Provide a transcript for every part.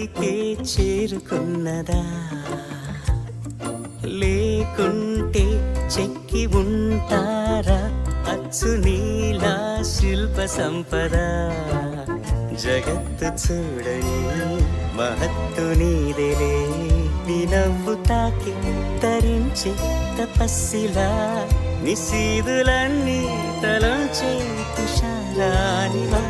అక్కడికే చేరుకున్నదా లేకుంటే చెక్కి ఉంటారా అచ్చు నీలా శిల్ప సంపద జగత్తు చూడని మహత్తు నీదేలే నీ నవ్వు తాకి తరించి తపస్సిలా నిశీదులన్నీ తలంచే తుషారానివా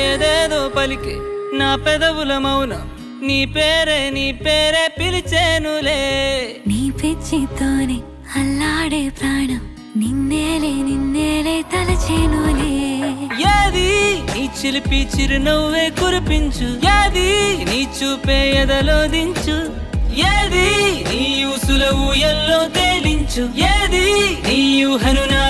ఏదేదో పలికి నా పెదవుల మౌనం నీ పేరే పిలిచేనులే నీ పిచ్చితోనే అల్లాడే ప్రాణం నిన్నేలే తలచేనులే ఏది నీ చిలిపి చిరునవ్వే కురిపించు ఏది నీ చూపే ఎదలో దించు ఏది నీ ఊసుల ఊయల్లో తేలించు ఏది నీ ఊహను నా